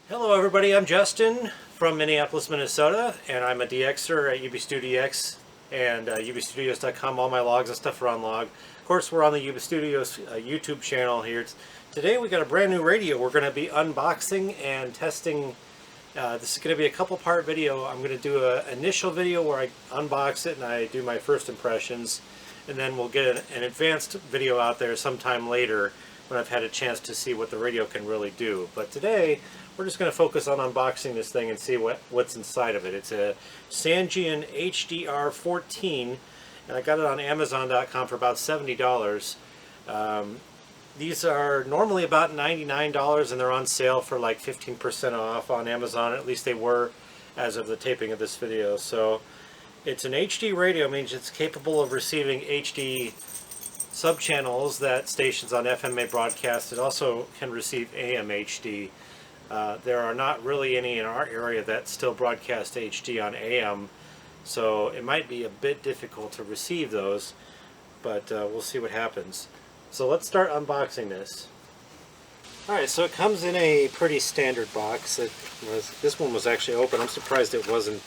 Hello everybody, I'm Justin from Minneapolis, Minnesota, and I'm a DXer at UBStudioX and ubstudios.com. All my logs and stuff are on log. Of course, we're on the UBStudios YouTube channel here. Today we got a brand new radio we're going to be unboxing and testing. This is going to be a couple part video. I'm going to do an initial video where I unbox it and I do my first impressions, and then we'll get an advanced video out there sometime later when I've had a chance to see what the radio can really do. But today we're just going to focus on unboxing this thing and see what's inside of it. It's a Sangean HDR-14, and I got it on Amazon.com for about $70. These are normally about $99, and they're on sale for like 15% off on Amazon. At least they were as of the taping of this video. So it's an HD radio, means it's capable of receiving HD subchannels that stations on FM may broadcast. It also can receive AM HD. There are not really any in our area that still broadcast HD on AM, so it might be a bit difficult to receive those, but we'll see what happens. So let's start unboxing this. Alright, so it comes in a pretty standard box. This one was actually open. I'm surprised it wasn't.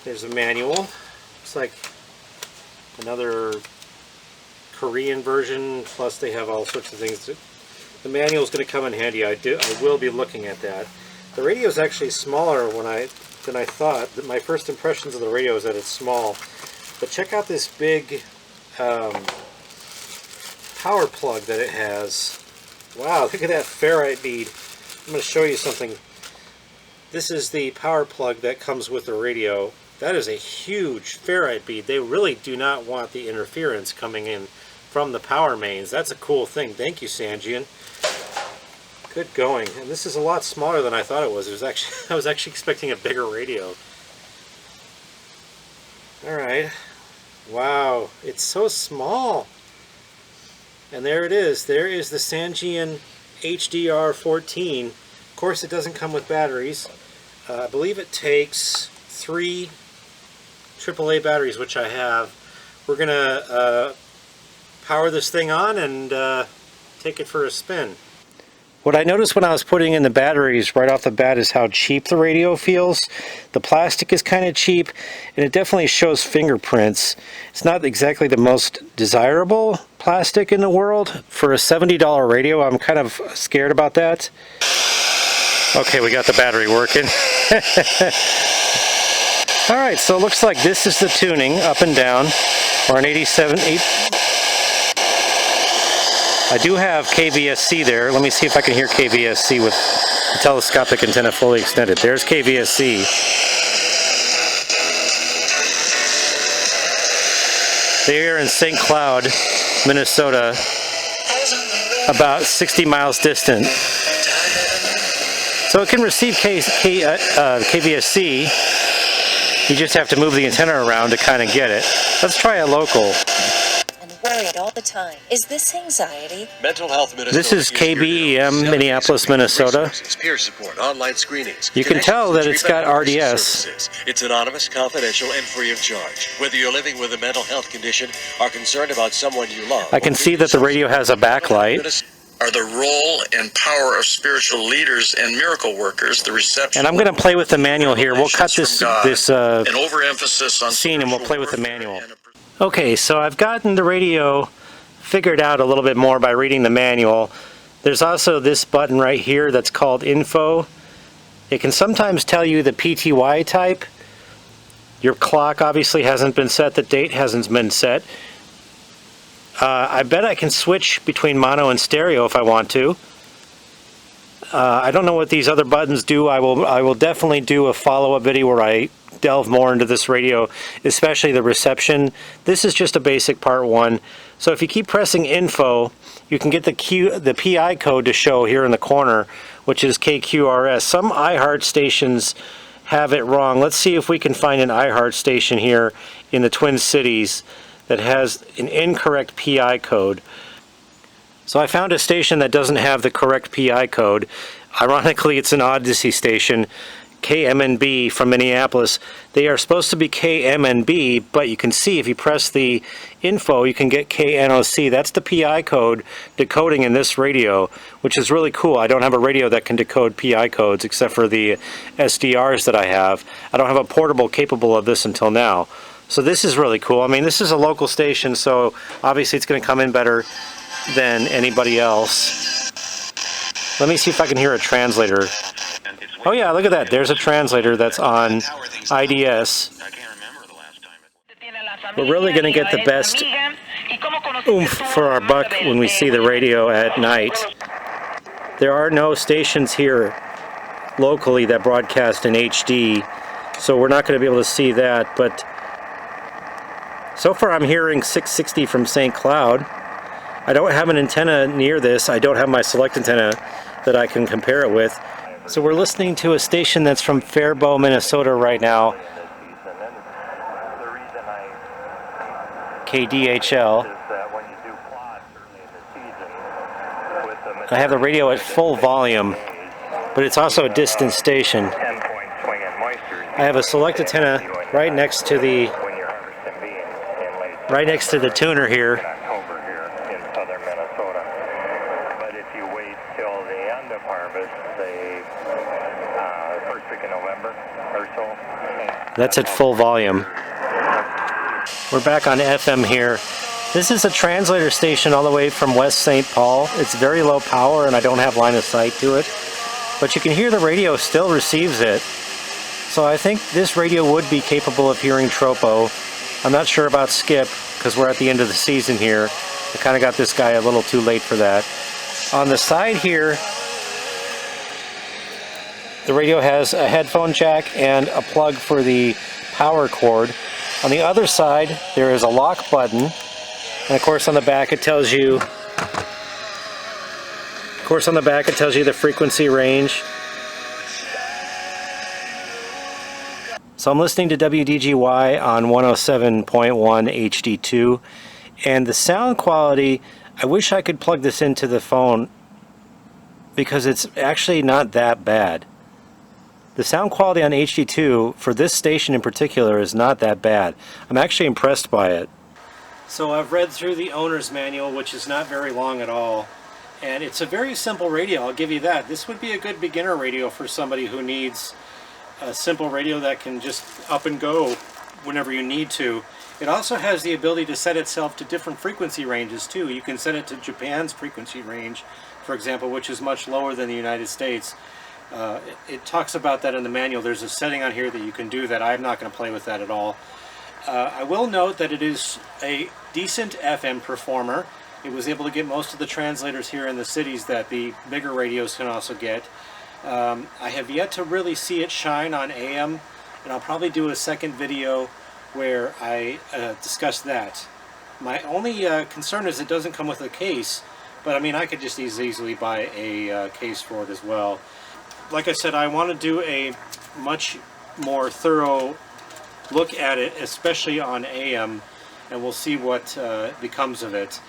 There's a manual. Looks like another Korean version, plus they have all sorts of things. The manual is going to come in handy. I will be looking at that. The radio is actually smaller than I thought. My first impressions of the radio is that it's small. But check out this big power plug that it has. Wow, look at that ferrite bead. I'm going to show you something. This is the power plug that comes with the radio. That is a huge ferrite bead. They really do not want the interference coming in from the power mains. That's a cool thing. Thank you, Sangean. Good going. And this is a lot smaller than I thought it was. I was actually expecting a bigger radio. Alright. Wow. It's so small. And there it is. There is the Sangean HDR-14. Of course, it doesn't come with batteries. I believe it takes 3 AAA batteries, which I have. We're going to power this thing on and take it for a spin. What I noticed when I was putting in the batteries right off the bat is how cheap the radio feels. The plastic is kind of cheap, and it definitely shows fingerprints. It's not exactly the most desirable plastic in the world. For a $70 radio, I'm kind of scared about that. Okay, we got the battery working. Alright, so it looks like this is the tuning, up and down, or an 87... I do have KVSC there. Let me see if I can hear KVSC with the telescopic antenna fully extended. There's KVSC. They're in St. Cloud, Minnesota, about 60 miles distant. So it can receive KVSC. You just have to move the antenna around to kind of get it. Let's try a local. Worried all the time. Is this anxiety? Mental health Minnesota. This is KBEM, Minneapolis, Minnesota. Peer support, online screenings. You can tell that it's got RDS. It's anonymous, confidential, and free of charge. Whether you're living with a mental health condition or concerned about someone you love. I can see that the radio has a backlight. Are the role and power of spiritual leaders and miracle workers, the reception. And I'm going to play with the manual here. We'll cut this an overemphasis on scene and we'll play with the manual. Okay, so I've gotten the radio figured out a little bit more by reading the manual. There's also this button right here that's called Info. It can sometimes tell you the PTY type. Your clock obviously hasn't been set. The date hasn't been set. I bet I can switch between mono and stereo if I want to. I don't know what these other buttons do. I will definitely do a follow-up video where I delve more into this radio, especially the reception. This is just a basic part 1. So if you keep pressing Info, you can get the PI code to show here in the corner, which is KQRS. Some iHeart stations have it wrong. Let's see if we can find an iHeart station here in the Twin Cities that has an incorrect PI code. So I found a station that doesn't have the correct PI code. Ironically, it's an Odyssey station. KMNB from Minneapolis. They are supposed to be KMNB, but you can see if you press the info, you can get KNOC. That's the PI code decoding in this radio, which is really cool. I don't have a radio that can decode PI codes except for the SDRs that I have. I don't have a portable capable of this until now. So this is really cool. I mean, this is a local station, so obviously it's going to come in better than anybody else. Let me see if I can hear a translator. Oh yeah, look at that. There's a translator that's on IDS. We're really going to get the best oomph for our buck when we see the radio at night. There are no stations here locally that broadcast in HD, so we're not going to be able to see that, but so far I'm hearing 660 from St. Cloud. I don't have an antenna near this. I don't have my select antenna that I can compare it with. So we're listening to a station that's from Faribault, Minnesota right now. KDHL. I have the radio at full volume, but it's also a distant station. I have a select antenna right next to the tuner here. That's at full volume. We're back on FM here. This is a translator station all the way from West St. Paul. It's very low power and I don't have line of sight to it. But you can hear the radio still receives it. So I think this radio would be capable of hearing tropo. I'm not sure about skip because we're at the end of the season here. I kind of got this guy a little too late for that. On the side here, the radio has a headphone jack and a plug for the power cord. On the other side, there is a lock button, and of course on the back it tells you the frequency range. So I'm listening to WDGY on 107.1 HD2, and the sound quality, I wish I could plug this into the phone because it's actually not that bad. The sound quality on HD2 for this station in particular is not that bad. I'm actually impressed by it. So I've read through the owner's manual, which is not very long at all, and it's a very simple radio, I'll give you that. This would be a good beginner radio for somebody who needs a simple radio that can just up and go whenever you need to. It also has the ability to set itself to different frequency ranges too. You can set it to Japan's frequency range, for example, which is much lower than the United States. It talks about that in the manual. There's a setting on here that you can do that. I'm not going to play with that at all. I will note that it is a decent FM performer. It was able to get most of the translators here in the cities that the bigger radios can also get. I have yet to really see it shine on AM, and I'll probably do a second video where I discuss that. My only concern is it doesn't come with a case, but I mean I could just easily buy a case for it as well. Like I said, I want to do a much more thorough look at it, especially on AM, and we'll see what becomes of it.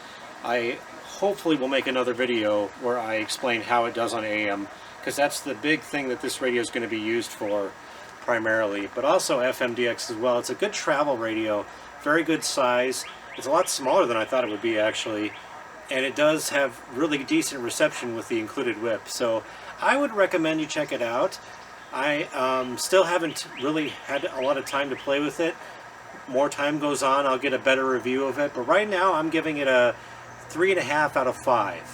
I hopefully will make another video where I explain how it does on AM, because that's the big thing that this radio is going to be used for primarily, but also FMDX as well. It's a good travel radio, very good size. It's a lot smaller than I thought it would be actually, and it does have really decent reception with the included whip. So I would recommend you check it out. I still haven't really had a lot of time to play with it. More time goes on, I'll get a better review of it, but right now I'm giving it a 3.5 out of 5.